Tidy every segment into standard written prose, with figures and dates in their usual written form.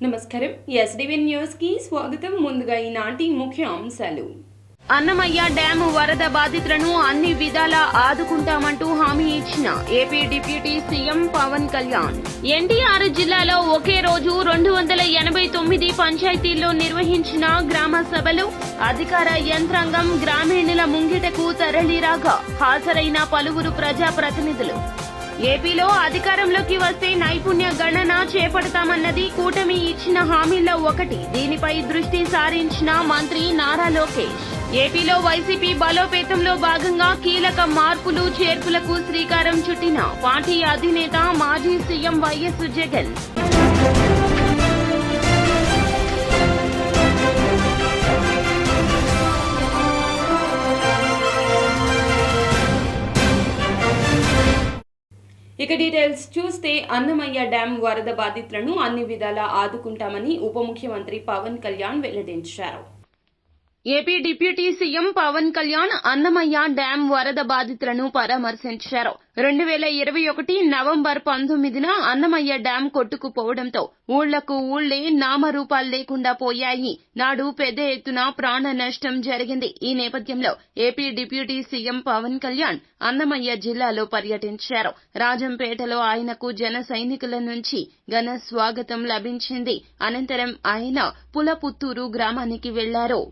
నమస్కారం. SDV news కి స్వాగతం. ముందుగా ఈనాటి ముఖ్య అంశాలు. అన్నమయ్య డ్యాం వరద బాధితులను అన్ని విధాలా ఆదుకుంటామంటూ హామీ ఇచ్చిన AP deputy CM Pawan Kalyan. NTR జిల్లాలో ఒకే రోజు 289 పంచాయతీల్లో నిర్వహించిన గ్రామ సభలు, అధికార యంత్రాంగం గ్రామీణుల ముంగిటకు తరలిరాగా హాజరైన పలువురు ప్రజాప్రతినిధులు. ఏపీలో అధికారంలోకి వస్తే నైపుణ్య గణన చేపడతామన్నది కూటమి ఇచ్చిన హామీల్లో ఒకటి. దీనిపై దృష్టి సారించిన మంత్రి నారా లోకేష్. ఏపీలో వైసీపీ బలోపేతంలో భాగంగా కీలక మార్పులు చేర్పులకు శ్రీకారం చుట్టిన పార్టీ అధినేత మాజీ సీఎం వైఎస్ జగన్. ఇక డీటెయిల్స్ చూస్తే, అన్నమయ్య డ్యాం వరద బాధితులను అన్ని విధాలా ఆదుకుంటామని ఉప ముఖ్యమంత్రి పవన్ కళ్యాణ్ వెల్లడించారు. AP deputy CM Pawan Kalyan Annamayya dam వరద బాధితులను పరామర్శించారు. 2021 నవంబర్ 19న అన్నమయ్య డ్యాం కొట్టుకుపోవడంతో ఊళ్లకు ఊళ్లే నామరూపాలు లేకుండా పోయాయి. నాడు పెద్ద ఎత్తున ప్రాణ నష్టం జరిగింది. ఈ నేపథ్యంలో AP deputy CM Pawan Kalyan Annamayya జిల్లాలో పర్యటించారు. రాజంపేటలో ఆయనకు జన సైనికుల నుంచి ఘన స్వాగతం లభించింది. అనంతరం ఆయన పులపుత్తూరు గ్రామానికి వెళ్లారు.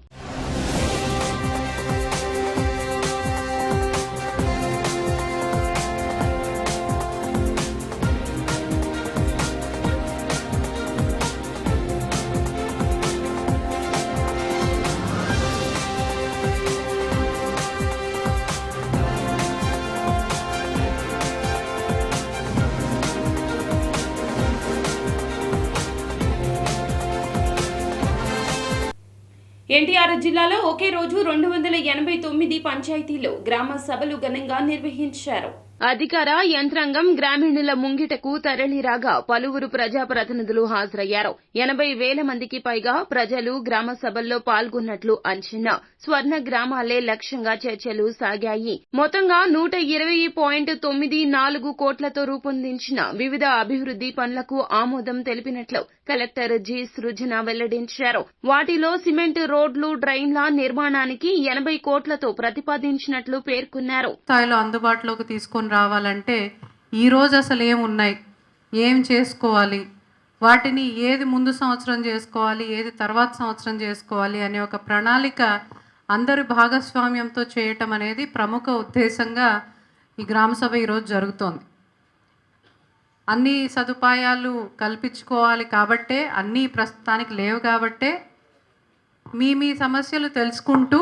ఎన్టీఆర్ జిల్లాలో ఒకే రోజు 289 పంచాయతీల్లో గ్రామ సభలు ఘనంగా నిర్వహించారు. అధికార యంత్రాంగం గ్రామీణుల ముంగిటకు తరలిరాగా పలువురు ప్రజాప్రతినిధులు హాజరయ్యారు. 80,000 మందికి పైగా ప్రజలు గ్రామ సభల్లో పాల్గొన్నట్లు అంచనా. స్వర్ణ గ్రామాలే లక్ష్యంగా చర్చలు సాగాయి. మొత్తంగా 120.94 కోట్లతో రూపొందించిన వివిధ అభివృద్ది పనులకు ఆమోదం తెలిపినట్లు కలెక్టర్ జి సృజన వెల్లడించారు. వాటిలో సిమెంట్ రోడ్లు, డ్రైన్ల నిర్మాణానికి 80 కోట్లతో ప్రతిపాదించినట్లు పేర్కొన్నారు. అందుబాటులోకి తీసుకొని రావాలంటే ఈరోజు అసలు ఏమున్నాయి, ఏం చేసుకోవాలి, వాటిని ఏది ముందు సంవత్సరం చేసుకోవాలి, ఏది తర్వాత సంవత్సరం చేసుకోవాలి అనే ఒక ప్రణాళిక అందరి భాగస్వామ్యంతో చేయటం అనేది ప్రముఖ ఉద్దేశంగా ఈ గ్రామసభ ఈరోజు జరుగుతోంది. అన్ని సదుపాయాలు కల్పించుకోవాలి కాబట్టే, అన్నీ ప్రస్తుతానికి లేవు కాబట్టే మీ సమస్యలు తెలుసుకుంటూ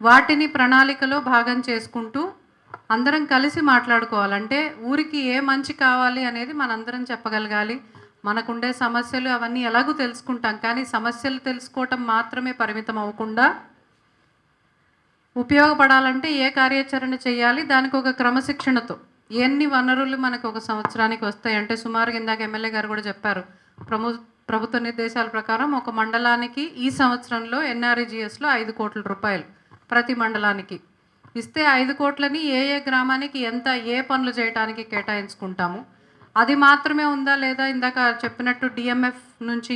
వాటిని ప్రణాళికలో భాగం చేసుకుంటూ అందరం కలిసి మాట్లాడుకోవాలంటే ఊరికి ఏ మంచి కావాలి అనేది మనందరం చెప్పగలగాలి. మనకుండే సమస్యలు అవన్నీ ఎలాగూ తెలుసుకుంటాం, కానీ సమస్యలు తెలుసుకోవటం మాత్రమే పరిమితం అవ్వకుండా ఉపయోగపడాలంటే ఏ కార్యాచరణ చేయాలి, దానికి ఒక క్రమశిక్షణతో ఎన్ని వనరులు మనకు ఒక సంవత్సరానికి వస్తాయంటే సుమారుగా ఇందాక ఎమ్మెల్యే గారు కూడా చెప్పారు. ప్రభుత్వ నిర్దేశాల ప్రకారం ఒక మండలానికి ఈ సంవత్సరంలో ఎన్ఆర్ఈజీఎస్లో 5 కోట్ల రూపాయలు ప్రతి మండలానికి ఇస్తే 5 కోట్లని ఏ గ్రామానికి ఎంత ఏ పనులు చేయడానికి కేటాయించుకుంటాము, అది మాత్రమే ఉందా లేదా, ఇందాక చెప్పినట్టు డిఎంఎఫ్ నుంచి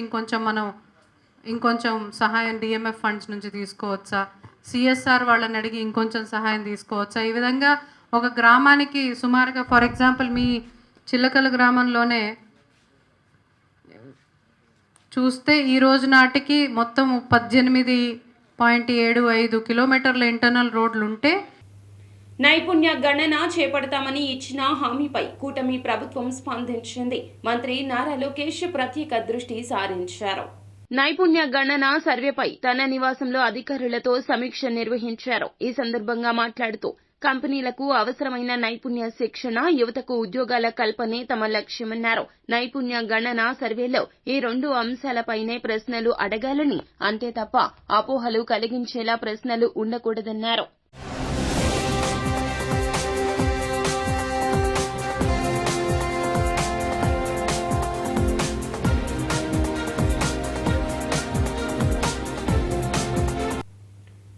ఇంకొంచెం సహాయం డిఎంఎఫ్ ఫండ్స్ నుంచి తీసుకోవచ్చా, సిఎస్ఆర్ వాళ్ళని అడిగి ఇంకొంచెం సహాయం తీసుకోవచ్చా, ఈ విధంగా ఒక గ్రామానికి సుమారుగా ఫర్ ఎగ్జాంపుల్ మీ చిల్లకల గ్రామంలోనే చూస్తే ఈ రోజు నాటికి మొత్తం 18.75 కిలోమీటర్ల ఇంటర్నల్ రోడ్లు ఉంటే నైపుణ్య గణన చేపడతామని ఇచ్చిన హామీపై కూటమి ప్రభుత్వం స్పందించింది. మంత్రి నారా లోకేష్ ప్రత్యేక దృష్టి సారించారు. నైపుణ్య గణన సర్వేపై తన నివాసంలో అధికారులతో సమీక్ష నిర్వహించారు. ఈ సందర్భంగా మాట్లాడుతూ కంపెనీలకు అవసరమైన నైపుణ్య శిక్షణ, యువతకు ఉద్యోగాల కల్పనే తమ లక్ష్యమన్నారు. నైపుణ్య గణన సర్వేలో ఈ 2 అంశాలపైనే ప్రశ్నలు అడగాలని, అంతే తప్ప అపోహలు కలిగించేలా ప్రశ్నలు ఉండకూడదన్నారు.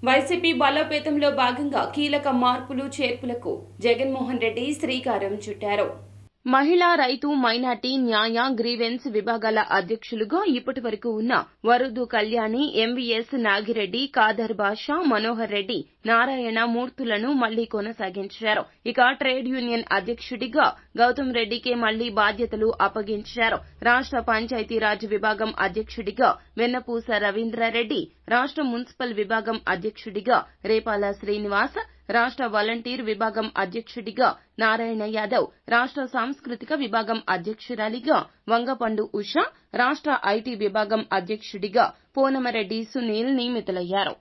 వైసీపీ బలోపేతంలో భాగంగా కీలక మార్పులు చేర్పులకు జగన్మోహన్ రెడ్డి శ్రీకారం చుట్టారు. మహిళా, రైతు, మైనార్టీ, న్యాయ, గ్రీవెన్స్ విభాగాల అధ్యక్షులుగా ఇప్పటి వరకు ఉన్న వరుదు కళ్యాణి, ఎంవీఎస్ నాగిరెడ్డి, ఖాదర్ బాషా, మనోహర్ రెడ్డి, నారాయణ మూర్తులను మళ్లీ కొనసాగించారు. ఇక ట్రేడ్ యూనియన్ అధ్యక్షుడిగా గౌతమ్ రెడ్డికే మళ్లీ బాధ్యతలు అప్పగించారు. రాష్ట్ర పంచాయతీరాజ్ విభాగం అధ్యక్షుడిగా వెన్నపూస రవీంద్రారెడ్డి, రాష్ట్ర మున్సిపల్ విభాగం అధ్యక్షుడిగా రేపాల శ్రీనివాస్, రాష్ట్ర వాలంటీర్ విభాగం అధ్యక్షుడిగా నారాయణ యాదవ్, రాష్ట్ర సాంస్కృతిక విభాగం అధ్యక్షురాలిగా వంగపండు ఉష, రాష్ట్ర ఐటీ విభాగం అధ్యక్షుడిగా పోనమరెడ్డి సునీల్ నియమితులయ్యారు.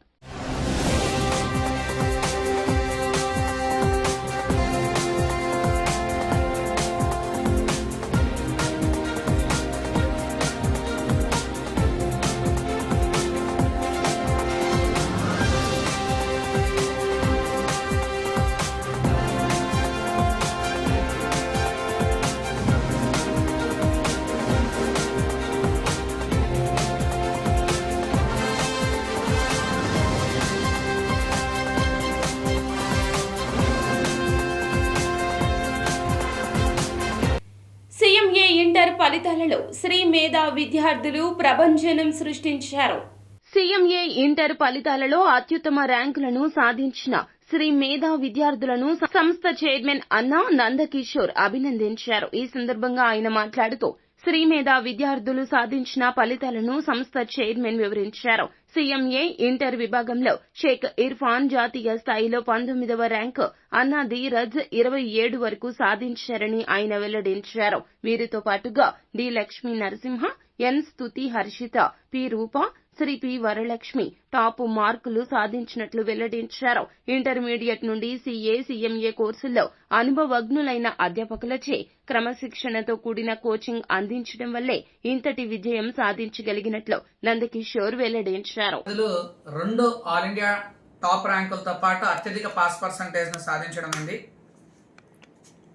సీఎంఏ ఇంటర్ ఫలితాలలో శ్రీ మేధా విద్యార్థులు ప్రభంజనం సృష్టించారు. సీఎంఏ ఇంటర్ ఫలితాలలో అత్యుత్తమ ర్యాంకులను సాధించిన శ్రీ మేధా విద్యార్థులను సంస్థ చైర్మన్ అన్నా నందకిషోర్ అభినందించారు. ఈ సందర్భంగా ఆయన మాట్లాడుతూ శ్రీ మేధా విద్యార్థులు సాధించిన ఫలితాలను సంస్థ చైర్మన్ వివరించారు. సీఎంఏ ఇంటర్ విభాగంలో షేక్ ఇర్ఫాన్ జాతీయ స్థాయిలో 19వ ర్యాంకు, అన్నా ధీరజ్ 27 వరకు సాధించారని ఆయన వెల్లడించారు. వీరితో పాటుగా డి లక్ష్మీ నరసింహ, ఎన్ స్తుతి హర్షిత, పి రూప, శ్రీ పి వరలక్ష్మి టాప్ మార్కులు సాధించినట్లు వెల్లడించారు. ఇంటర్మీడియట్ నుండి సీఏ, సీఎంఏ కోర్సుల్లో అనుభవజ్ఞులైన అధ్యాపకులచే క్రమశిక్షణతో కూడిన కోచింగ్ అందించడం వల్లే ఇంతటి విజయం సాధించగలిగినట్లు నందకిషోర్ వెల్లడించారు. 2 ఆల్ ఇండియా టాప్ ర్యాంకులతో పాటు అత్యధిక పాస్ పర్సంటేజ్ ను సాధించడం ఉంది.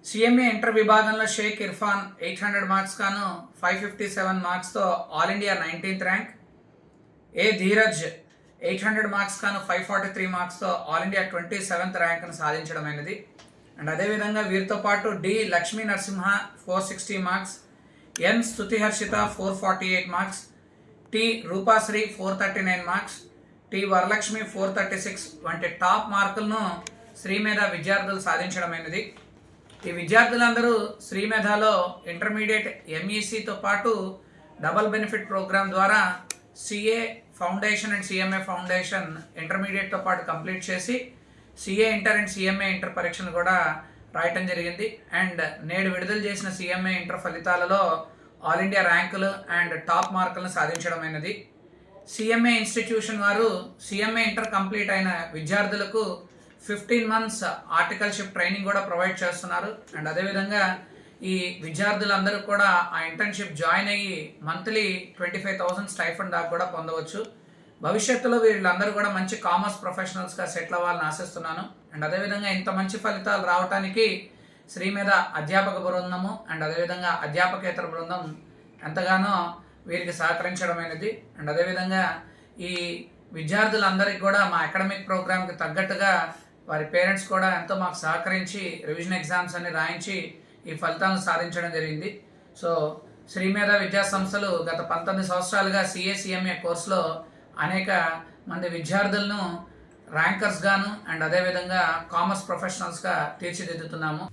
సీఎంఏ ఇంటర్ విభాగంలో షేక్ ఇర్ఫాన్ 800 మార్క్స్ గాను 557 మార్క్స్ తో ఆల్ ఇండియా 19th ర్యాంక్, ఏ ధీరజ్ 800 మార్క్స్ గాను 543 మార్క్స్ తో ఆల్ ఇండియా 27th ర్యాంక్ ను సాధించడమైనది. అండ్ అదేవిధంగా వీరితో పాటు D Lakshmi Narasimha 460 marks, N Stuti Harshitha 448 marks, T Roopasri 439 marks, T Varalakshmi 436 వంటి టాప్ మార్కులను శ్రీమేధ విద్యార్థులు సాధించడమైనది. ఈ విద్యార్థులందరూ శ్రీమేధలో ఇంటర్మీడియట్ ఎంఈసీతో పాటు డబుల్ బెనిఫిట్ ప్రోగ్రామ్ ద్వారా CA foundation and CMA foundation ఇంటర్మీడియట్తో పాటు కంప్లీట్ చేసి CA inter and CMA inter పరీక్షను కూడా రాయటం జరిగింది. అండ్ నేడు విడుదల చేసిన సిఎంఏ ఇంటర్ ఫలితాలలో ఆల్ ఇండియా ర్యాంకులు అండ్ టాప్ మార్కులను సాధించడమైనది. సిఎంఏ ఇన్స్టిట్యూషన్ వారు సిఎంఏ ఇంటర్ కంప్లీట్ అయిన విద్యార్థులకు 15 months ఆర్టికల్షిప్ ట్రైనింగ్ కూడా ప్రొవైడ్ చేస్తున్నారు. అండ్ అదేవిధంగా ఈ విద్యార్థులందరూ కూడా ఆ ఇంటర్న్షిప్ జాయిన్ అయ్యి మంత్లీ 25,000 స్టైఫండ్ దాకా కూడా పొందవచ్చు. భవిష్యత్తులో వీళ్ళందరూ కూడా మంచి కామర్స్ ప్రొఫెషనల్స్గా సెటిల్ అవ్వాలని ఆశిస్తున్నాను. అండ్ అదేవిధంగా ఇంత మంచి ఫలితాలు రావడానికి శ్రీమేధ అధ్యాపక బృందము అండ్ అదేవిధంగా అధ్యాపకేతర బృందం ఎంతగానో వీరికి సహకరించడమైనది. అండ్ అదేవిధంగా ఈ విద్యార్థులందరికీ కూడా మా అకాడమిక్ ప్రోగ్రామ్కి తగ్గట్టుగా వారి పేరెంట్స్ కూడా ఎంతో మాకు సహకరించి రివిజన్ ఎగ్జామ్స్ అన్ని రాయించి ఈ ఫలితాలను సాధించడం జరిగింది. సో శ్రీమేధ విద్యా సంస్థలు గత 19 సంవత్సరాలుగా సిఏ కోర్సులో అనేక మంది విద్యార్థులను ర్యాంకర్స్ గాను అండ్ అదేవిధంగా కామర్స్ ప్రొఫెషనల్స్గా తీర్చిదిద్దుతున్నాము.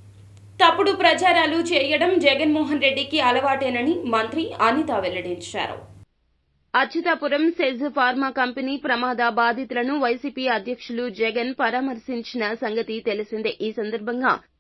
తప్పుడు ప్రచారాలు చేయడం జగన్మోహన్ రెడ్డికి అలవాటేనని మంత్రి అనిత వెల్లడించారు. అచ్యుతాపురం సెజ్ ఫార్మా కంపెనీ ప్రమాద బాధితులను వైసీపీ అధ్యక్షులు జగన్ పరామర్శించిన సంగతి తెలిసిందే.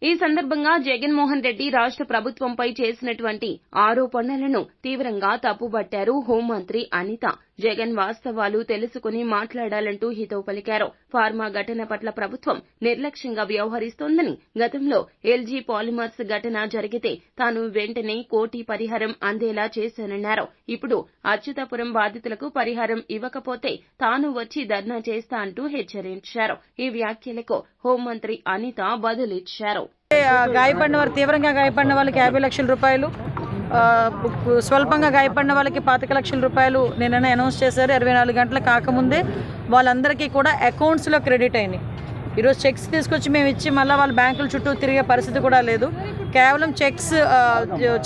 ఈ సందర్భంగా జగన్మోహన్ రెడ్డి రాష్ట్ర ప్రభుత్వంపై చేసినటువంటి ఆరోపణలను తీవ్రంగా తప్పుబట్టారు హోంమంత్రి అనిత. జగన్ వాస్తవాలు తెలుసుకుని మాట్లాడాలంటూ హితవు పలికారు. ఫార్మా ఘటన పట్ల ప్రభుత్వం నిర్లక్ష్యంగా వ్యవహరిస్తోందని, గతంలో ఎల్జీ పాలిమర్స్ ఘటన జరిగితే తాను వెంటనే కోటి పరిహారం అందేలా చేశానన్నారు. ఇప్పుడు అచ్యుతాపురం బాధితులకు పరిహారం ఇవ్వకపోతే తాను వచ్చి ధర్నా చేస్తా అంటూ హెచ్చరించారు. ఈ వ్యాఖ్యలకు హోంమంత్రి అనిత బదులిచ్చారు. తీవ్రంగా గాయపడిన వాళ్ళకి 50 లక్షల రూపాయలు, స్వల్పంగా గాయపడిన వాళ్ళకి 25 లక్షల రూపాయలు నిన్న అనౌన్స్ చేశారు. 24 గంటలు కాకముందే వాళ్ళందరికీ కూడా అకౌంట్స్లో క్రెడిట్ అయినాయి. ఈరోజు చెక్స్ తీసుకొచ్చి మేము ఇచ్చి మళ్ళీ వాళ్ళ బ్యాంకుల చుట్టూ తిరిగే పరిస్థితి కూడా లేదు. కేవలం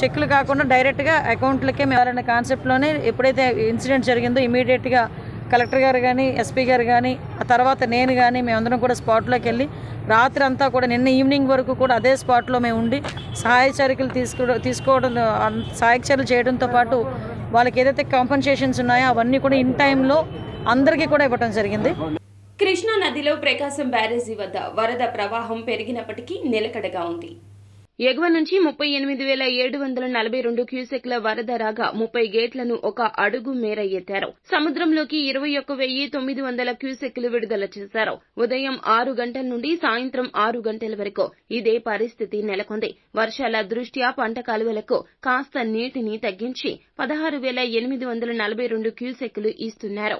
చెక్లు కాకుండా డైరెక్ట్గా అకౌంట్లకే మేళాలనే కాన్సెప్ట్లోనే ఎప్పుడైతే ఇన్సిడెంట్ జరిగిందో ఇమీడియట్గా కలెక్టర్ గారు కానీ ఎస్పీ గారు కానీ ఆ తర్వాత నేను కానీ మేమందరం కూడా స్పాట్లోకి వెళ్ళి రాత్రి అంతా కూడా నిన్న ఈవినింగ్ వరకు కూడా అదే స్పాట్లో మేము ఉండి సహాయ చర్యలు సహాయక చర్యలు చేయడంతో పాటు వాళ్ళకి ఏదైతే కాంపన్సేషన్స్ ఉన్నాయో అవన్నీ కూడా ఇన్ టైంలో అందరికీ కూడా ఇవ్వడం జరిగింది. కృష్ణా నదిలో ప్రకాశం బ్యారేజీ వద్ద వరద ప్రవాహం పెరిగినప్పటికీ నిలకడగా ఉంది. ఎగువ నుంచి 38,742 క్యూసెక్ల వరద రాగా 30 గేట్లను ఒక అడుగు మేర ఎత్తారు. సముద్రంలోకి 21,900 క్యూసెక్లు విడుదల చేశారు. ఉదయం 6 గంటల నుండి సాయంత్రం 6 గంటల వరకు ఇదే పరిస్థితి నెలకొంది. వర్షాల దృష్ట్యా పంట కాలువలకు కాస్త నీటిని తగ్గించి 16,842 క్యూసెక్లు ఇస్తున్నారు.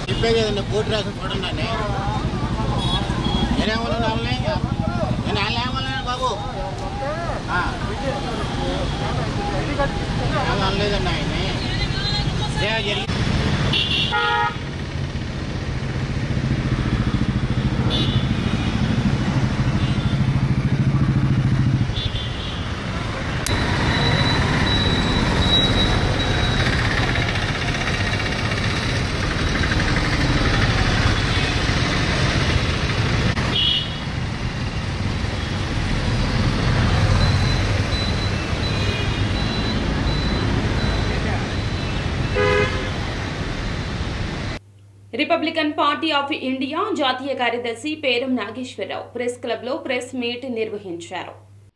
చెప్పే కదండి కోర్టు రాసిన చూడండి నేనేమన్నా వాళ్ళని నేను వాళ్ళు ఏమన్నాను బాబు అనలేదండి ఆయన్ని జరిగి రిపబ్లికన్ పార్టీ ఆఫ్ ఇండియా జాతీయ కార్యదర్శి పేరం నాగేశ్వరరావు ప్రెస్ క్లబ్లో ప్రెస్ మీట్ నిర్వహించారు.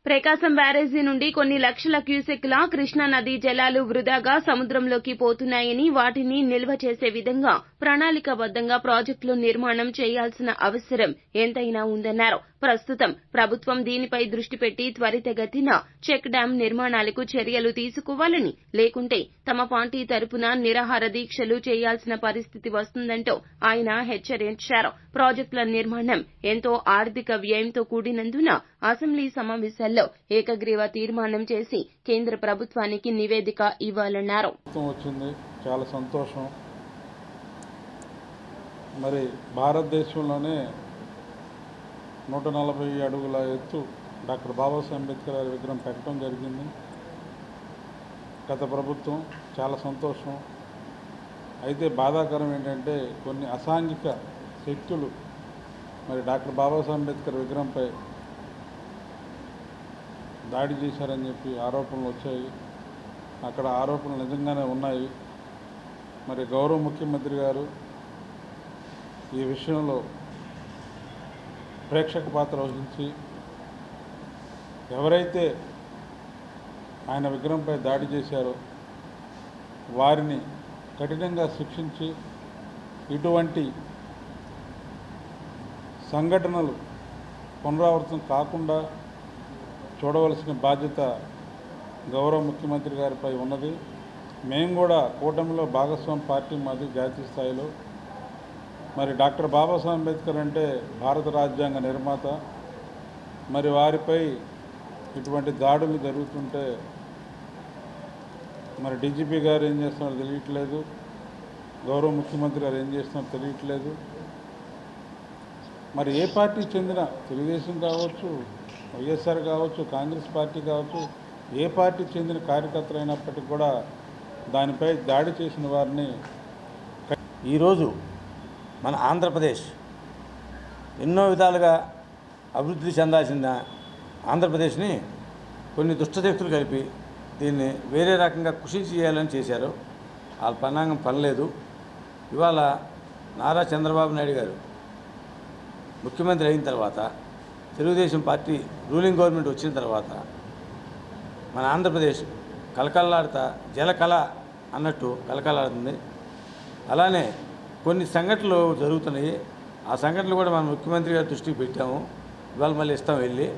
ప్రకాశం బ్యారేజీ నుండి కొన్ని లక్షల క్యూసెక్ల కృష్ణా నదీ జలాలు వృధాగా సముద్రంలోకి పోతున్నాయని వాటిని నిల్వ చేసే విధంగా ప్రణాళికాబద్దంగా ప్రాజెక్టులు నిర్మాణం చేయాల్సిన అవసరం ఎంతైనా ఉందన్నారు. ప్రస్తుతం ప్రభుత్వం దీనిపై దృష్టి పెట్టి త్వరితగతిన చెక్ డ్యాం నిర్మాణాలకు చర్యలు తీసుకోవాలని, లేకుంటే తమ పార్టీ తరపున నిరాహార దీక్షలు చేయాల్సిన పరిస్థితి వస్తుందంటూ ఆయన హెచ్చరించారు. ప్రాజెక్టుల నిర్మాణం ఎంతో ఆర్థిక వ్యయంతో కూడినందున అసెంబ్లీ సమావేశాల్లో ఏకగ్రీవ తీర్మానం చేసి కేంద్ర ప్రభుత్వానికి నివేదిక ఇవ్వాలన్నారు. చాలా సంతోషం. మరి భారతదేశంలోనే 140 అడుగుల ఎత్తు డాక్టర్ బాబాసాహెబ్ అంబేద్కర్ గారి విగ్రహం పెట్టడం జరిగింది గత ప్రభుత్వం. చాలా సంతోషం. అయితే బాధాకరం ఏంటంటే కొన్ని అసాంఘిక శక్తులు మరి డాక్టర్ బాబాసాహెబ్ అంబేద్కర్ విగ్రహంపై దాడి చేశారని చెప్పి ఆరోపణలు వచ్చాయి. అక్కడ ఆరోపణలు నిజంగానే ఉన్నాయి. మరి గౌరవ ముఖ్యమంత్రి గారు ఈ విషయంలో ప్రేక్షక పాత్ర వహించి ఎవరైతే ఆయన విగ్రహంపై దాడి చేశారో వారిని కఠినంగా శిక్షించి ఇటువంటి సంఘటనలు పునరావృతం కాకుండా చూడవలసిన బాధ్యత గౌరవ ముఖ్యమంత్రి గారిపై ఉన్నది. మేము కూడా కూటమిలో భాగస్వామి పార్టీ మాది జాతీయ స్థాయిలో. మరి డాక్టర్ బాబాసాహెబ్ అంబేద్కర్ అంటే భారత రాజ్యాంగ నిర్మాత. మరి వారిపై ఇటువంటి దాడులు జరుగుతుంటే మరి డీజీపీ గారు ఏం చేస్తున్నారో తెలియట్లేదు, గౌరవ ముఖ్యమంత్రి గారు ఏం చేస్తున్నారో తెలియట్లేదు. మరి ఏ పార్టీకి చెందిన తెలుగుదేశం కావచ్చు, వైఎస్ఆర్ కావచ్చు, కాంగ్రెస్ పార్టీ కావచ్చు, ఏ పార్టీకి చెందిన కార్యకర్తలు అయినప్పటికీ కూడా దానిపై దాడి చేసిన వారిని ఈరోజు మన ఆంధ్రప్రదేశ్ ఎన్నో విధాలుగా అభివృద్ధి చెందాల్సిన ఆంధ్రప్రదేశ్ని కొన్ని దుష్టశక్తులు కలిపి దీన్ని వేరే రకంగా కృషి చేయాలని చేశారు. వాళ్ళ పన్నాంగం పనలేదు. ఇవాళ నారా చంద్రబాబు నాయుడు గారు ముఖ్యమంత్రి అయిన తర్వాత, తెలుగుదేశం పార్టీ రూలింగ్ గవర్నమెంట్ వచ్చిన తర్వాత మన ఆంధ్రప్రదేశ్ కలకల్లాడుతా జలకళ అన్నట్టు కలకలాడుతుంది. అలానే కొన్ని సంఘటనలు జరుగుతున్నాయి. ఆ సంఘటనలు కూడా మన ముఖ్యమంత్రి గారి దృష్టికి పెట్టాము. ఇవాళ మళ్ళీ ఇస్తాం వెళ్ళి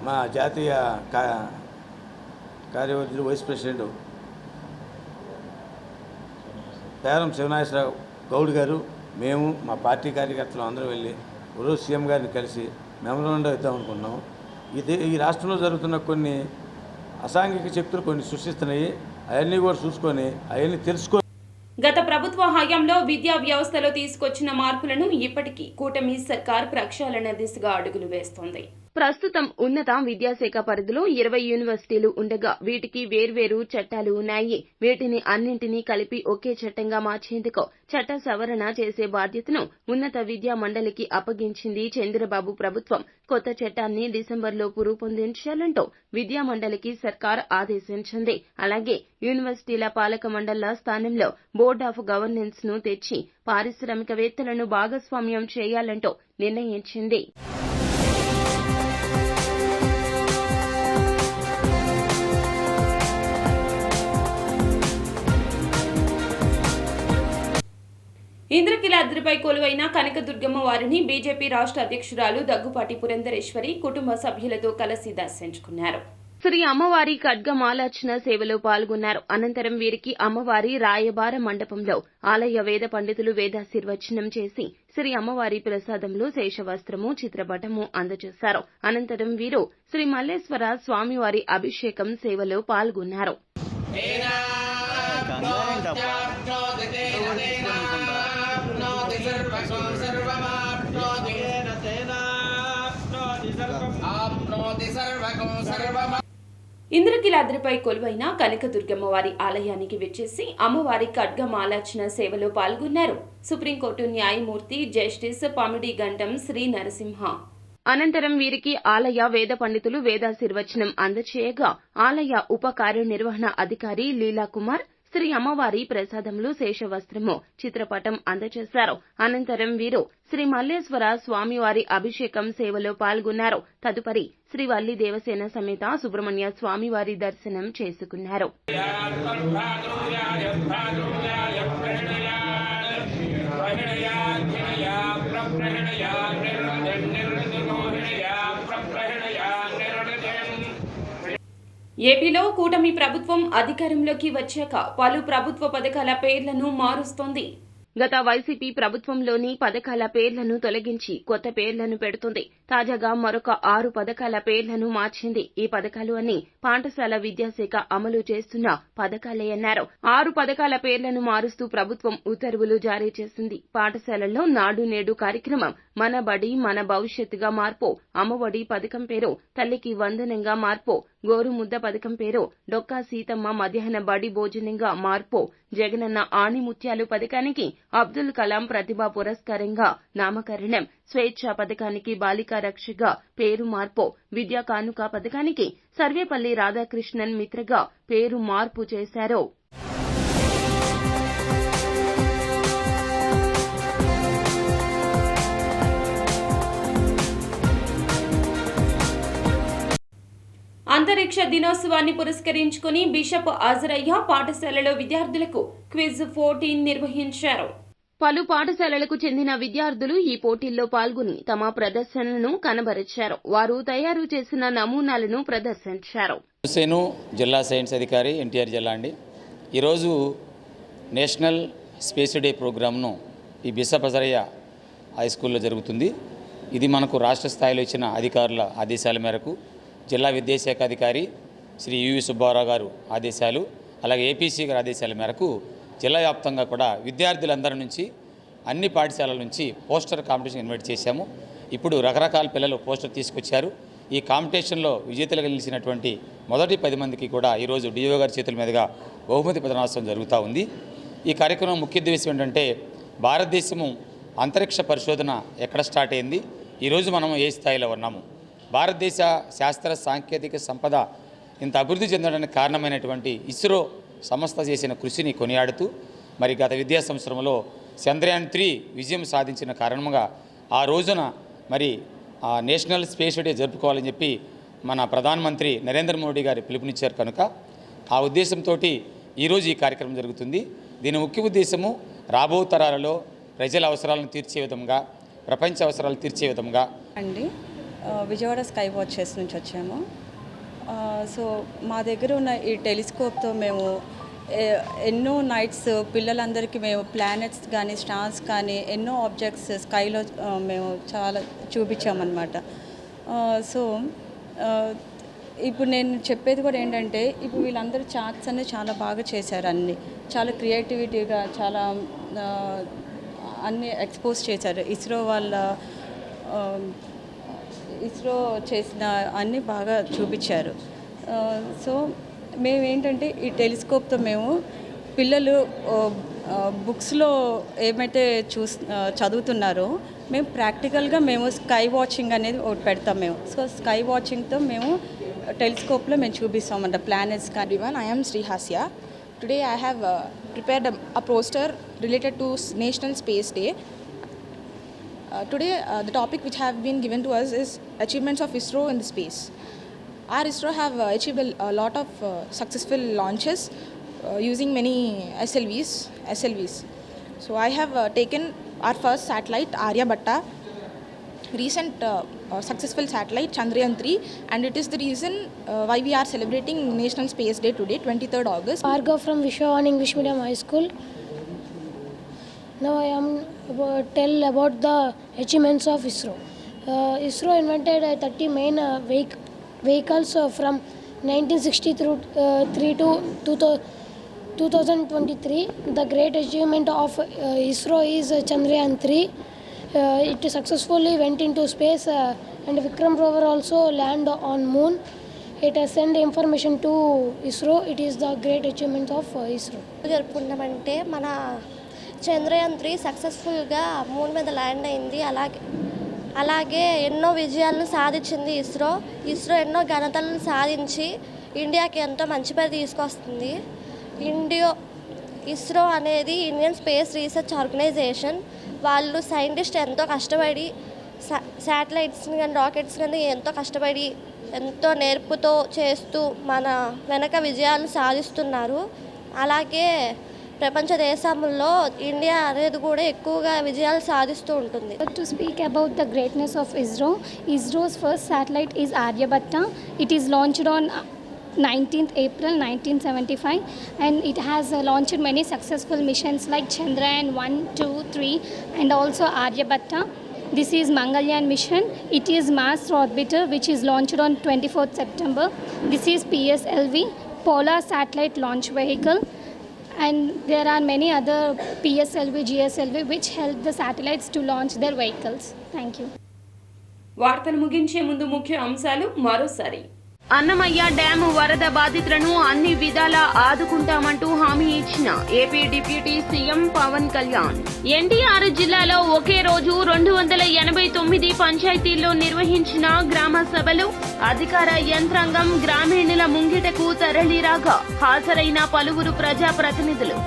మా జాతీయ కార్యవర్గ వైస్ ప్రెసిడెంట్ పేరం శివనాగేశ్వరరావు గౌడ్ గారు, మేము మా పార్టీ కార్యకర్తలు అందరూ వెళ్ళి ఈరోజు సీఎం గారిని కలిసి మెమరాండం ఇద్దాం అనుకున్నాం. ఈ రాష్ట్రంలో జరుగుతున్న కొన్ని అసాంఘిక శక్తులు కొన్ని సృష్టిస్తున్నాయి. అవన్నీ కూడా చూసుకొని అవన్నీ తెలుసుకొని గత ప్రభుత్వ హయాంలో విద్యా వ్యవస్థలో తీసుకొచ్చిన మార్పులను ఇప్పటికీ కూటమి సర్కార్ ప్రక్షాళన దిశగా అడుగులు వేస్తోంది. ప్రస్తుతం ఉన్నత విద్యాశాఖ పరిధిలో 20 యూనివర్సిటీలు ఉండగా వీటికి వేర్వేరు చట్టాలు ఉన్నాయి. వీటిని అన్నింటినీ కలిపి ఒకే చట్టంగా మార్చేందుకు చట్ట సవరణ చేసే బాధ్యతను ఉన్నత విద్యా మండలికి అప్పగించింది చంద్రబాబు ప్రభుత్వం. కొత్త చట్టాన్ని డిసెంబర్లోపు రూపొందించాలంటూ విద్యా మండలికి సర్కార్ ఆదేశించింది. అలాగే యూనివర్సిటీల పాలక మండళ్ల స్థానంలో బోర్డ్ ఆఫ్ గవర్నెన్స్ ను తెచ్చి పారిశ్రామికవేత్తలను భాగస్వామ్యం చేయాలంటూ నిర్ణయించింది. ఇంద్రకీలాద్రిపై కొలువైన కనకదుర్గమ్మ వారిని బీజేపీ రాష్ట్ర అధ్యక్షురాలు దగ్గుపాటి పురంధరేశ్వరి కుటుంబ సభ్యులతో కలిసి దర్శించుకున్నారు. శ్రీ అమ్మవారి ఖడ్గమాలార్చన సేవలో పాల్గొన్నారు. అనంతరం వీరికి అమ్మవారి రాయబార మండపంలో ఆలయ వేద పండితులు వేదాశీర్వచనం చేసి శ్రీ అమ్మవారి ప్రసాదంలో శేషవస్త్రము, చిత్రపటము అందజేశారు. అనంతరం వీరు శ్రీ మల్లేశ్వర స్వామివారి అభిషేకం సేవలో పాల్గొన్నారు. ఇంద్రకీలాద్రిపై కొలువైన కనకదుర్గమ్మ వారి ఆలయానికి విచ్చేసి అమ్మవారి ఖడ్గమాలార్చన సేవలో పాల్గొన్నారు. సుప్రీంకోర్టు న్యాయమూర్తి జస్టిస్ పమిడి గంటం శ్రీ నరసింహ. అనంతరం వీరికి ఆలయ వేద పండితులు వేదాశీర్వచనం అందచేయగా ఆలయ ఉప కార్యనిర్వహణ అధికారి లీలాకుమార్ శ్రీ అమ్మవారి ప్రసాదములు, శేషవస్త్రము, చిత్రపటం అందజేశారు. అనంతరం వీరు శ్రీ మల్లేశ్వర స్వామివారి అభిషేకం సేవలో పాల్గొన్నారు. తదుపరి శ్రీ వల్లి దేవసేన సమేత సుబ్రహ్మణ్య స్వామివారి దర్శనం చేసుకున్నారు. ఏపీలో కూటమి ప్రభుత్వం అధికారంలోకి వచ్చాక పలు ప్రభుత్వ పథకాల పేర్లను మారుస్తోంది. గత వైసీపీ ప్రభుత్వంలోని పథకాల పేర్లను తొలగించి కొత్త పేర్లను పెడుతుంది. తాజాగా మరొక 6 పథకాల పేర్లను మార్చింది. ఈ పథకాలు అన్ని పాఠశాల విద్యాశాఖ అమలు చేస్తున్న పథకాలే అన్నారు. 6 పథకాల పేర్లను మారుస్తూ ప్రభుత్వం ఉత్తర్వులు జారీ చేసింది. పాఠశాలల్లో నాడు నేడు కార్యక్రమం మన బడి మన భవిష్యత్తుగా మార్పు, అమ్మఒడి పథకం పేరు తల్లికి వందనంగా మార్పు, గోరుముద్ద పథకం పేరు డొక్కా సీతమ్మ మధ్యాహ్న బడి భోజనంగా మార్పు, జగనన్న ఆణిముత్యాలు పథకానికి అబ్దుల్ కలాం ప్రతిభా పురస్కారంగా నామకరణం, స్వేచ్ఛ పథకానికి బాలికా రక్షగా పేరు మార్పు, విద్యా కానుక పథకానికి సర్వేపల్లి రాధాకృష్ణన్ మిత్రగా పేరు మార్పు చేశారు. అంతరిక్ష దినోత్సవాన్ని పురస్కరించుకుని బిషప్ అజరయ్య పాఠశాలలో విద్యార్థులకు క్విజ్ 14 నిర్వహించారు. పలు పాఠశాలలకు చెందిన విద్యార్థులు ఈ పోటీల్లో పాల్గొని తమ ప్రదర్శనను కనబరిచారు. వారు తయారు చేసిన నమూనాలను ప్రదర్శించారు. హుసేను జిల్లా సైన్స్ అధికారి ఎన్టీఆర్ జిల్లా అండి. ఈరోజు నేషనల్ స్పేస్ డే ప్రోగ్రామ్ను ఈ బిషప్ అజరయ్య హై స్కూల్లో జరుగుతుంది. ఇది మనకు రాష్ట్ర స్థాయిలో ఇచ్చిన అధికారుల ఆదేశాల మేరకు జిల్లా విద్యాశాఖ అధికారి శ్రీ యువి సుబ్బారావు గారు ఆదేశాలు, అలాగే ఏపీసీ గారి ఆదేశాల మేరకు జిల్లా వ్యాప్తంగా కూడా విద్యార్థులందరి నుంచి అన్ని పాఠశాలల నుంచి పోస్టర్ కాంపిటీషన్ ఇన్వైట్ చేశాము. ఇప్పుడు రకరకాల పిల్లలు పోస్టర్ తీసుకొచ్చారు. ఈ కాంపిటీషన్లో విజేతలుగా నిలిచినటువంటి మొదటి 10 మందికి కూడా ఈరోజు డిఓ గారి చేతుల మీదుగా బహుమతి ప్రదానోత్సవం జరుగుతూ ఉంది. ఈ కార్యక్రమం ముఖ్య ఉద్దేశం ఏంటంటే భారతదేశము అంతరిక్ష పరిశోధన ఎక్కడ స్టార్ట్ అయింది, ఈరోజు మనం ఏ స్థాయిలో ఉన్నాము, భారతదేశ శాస్త్ర సాంకేతిక సంపద ఇంత అభివృద్ధి చెందడానికి కారణమైనటువంటి ఇస్రో సంస్థ చేసిన కృషిని కొనియాడుతూ మరి గత విద్యా సంవత్సరంలో చంద్రయాన్ 3 విజయం సాధించిన కారణంగా ఆ రోజున మరి నేషనల్ స్పేస్ డే జరుపుకోవాలని చెప్పి మన ప్రధానమంత్రి నరేంద్ర మోడీ గారు పిలుపునిచ్చారు. కనుక ఆ ఉద్దేశంతో ఈరోజు ఈ కార్యక్రమం జరుగుతుంది. దీని ముఖ్య ఉద్దేశము రాబో తరాలలో ప్రజల అవసరాలను తీర్చే విధంగా, ప్రపంచ అవసరాలు తీర్చే విధంగా అండి. విజయవాడ స్కై వాచెస్ నుంచి వచ్చాము. సో మా దగ్గర ఉన్న ఈ టెలిస్కోప్తో మేము ఎన్నో నైట్స్ పిల్లలందరికీ మేము ప్లానెట్స్ కానీ స్టార్స్ కానీ ఎన్నో ఆబ్జెక్ట్స్ స్కైలో మేము చాలా చూపించామన్నమాట. సో ఇప్పుడు నేను చెప్పేది కూడా ఏంటంటే ఇప్పుడు వీళ్ళందరూ చార్ట్స్ అన్నీ చాలా బాగా చేశారు. అన్నీ చాలా క్రియేటివిటీగా చాలా అన్నీ ఎక్స్పోజ్ చేశారు. ఇస్రో చేసిన అన్నీ బాగా చూపించారు. సో మేమేంటంటే ఈ టెలిస్కోప్తో మేము పిల్లలు బుక్స్లో ఏమైతే చదువుతున్నారో మేము ప్రాక్టికల్గా మేము స్కై వాచింగ్ అనేది ఒకటి పెడతాం మేము. సో స్కై వాచింగ్తో మేము టెలిస్కోప్లో మేము చూపిస్తామంట planets. Everyone, I am Sri Hasya. Today I have prepared a poster related to National Space Day. Today the topic which have been given to us is achievements of ISRO in the space. Our ISRO have achieved a lot of successful launches using many SLVs. So I have taken our first satellite Aryabhatta, recent successful satellite Chandrayaan 3, and it is the reason why we are celebrating National Space Day today, 23rd August. Bhargav from Vishwavan English Medium High School. Now I am tell about the achievements of ISRO. ISRO invented 30 main vehicles from 1963 to 2023. The great achievement of ISRO is Chandrayaan 3. It successfully went into space and Vikram rover also land on moon. It has sent information to ISRO. It is the great achievement of ISRO. జరుపుకుంటామంటే మన చంద్రయాన్ 3 సక్సెస్ఫుల్గా moon మీద land అయింది. అలాగే ఎన్నో విజయాలను సాధించింది ఇస్రో ఎన్నో ఘనతలను సాధించి ఇండియాకి ఎంతో మంచి పేరు తీసుకొస్తుంది. ఇస్రో అనేది ఇండియన్ స్పేస్ రీసెర్చ్ ఆర్గనైజేషన్. వాళ్ళు సైంటిస్ట్ ఎంతో కష్టపడి శాటిలైట్స్ని కానీ రాకెట్స్ కానీ ఎంతో కష్టపడి ఎంతో నేర్పుతో చేస్తూ మన వెనక విజయాలు సాధిస్తున్నారు. అలాగే ప్రపంచ దేశాల్లో ఇండియా అనేది కూడా ఎక్కువగా విజయాలు సాధిస్తూ ఉంటుంది. To speak about the greatness of ISRO, ISRO's first satellite is Aryabhatta. It is launched on 19th April 1975 and it has launched many successful missions like Chandrayaan 1, 2, 3 and also Aryabhatta. This is Mangalyaan mission. It is Mars orbiter which is launched on 24th September. This is PSLV, Polar Satellite Launch Vehicle. And there are many other PSLV, GSLV which help the satellites to launch their vehicles. Thank you. వార్తలు ముగించే ముందు ముఖ్య అంశాలు మరోసారి. Annamayya dam వరద బాధితులను అన్ని విధాలా ఆదుకుంటామంటూ హామీ ఇచ్చిన AP deputy CM Pawan Kalyan. NTR జిల్లాలో ఒకే రోజు 289 పంచాయతీల్లో నిర్వహించిన గ్రామ సభలు. అధికార యంత్రాంగం గ్రామీణుల ముంగిటకు తరలిరాగా హాజరైన పలువురు ప్రజాప్రతినిధులు.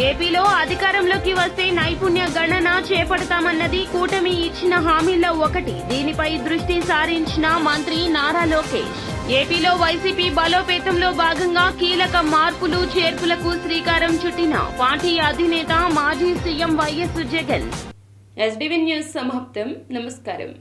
ఏపీలో అధికారంలోకి వస్తే నైపుణ్య గణన చేపడతామన్నది కూటమి ఇచ్చిన హామీల్లో ఒకటి. దీనిపై దృష్టి సారించిన మంత్రి నారా లోకేష్. ఏపీలో వైసీపీ బలోపేతంలో భాగంగా కీలక మార్పులు చేర్పులకు శ్రీకారం చుట్టిన పార్టీ అధినేత మాజీ సీఎం వైఎస్ జగన్. ఎస్బీవీ న్యూస్ సమాప్తం. నమస్కారం.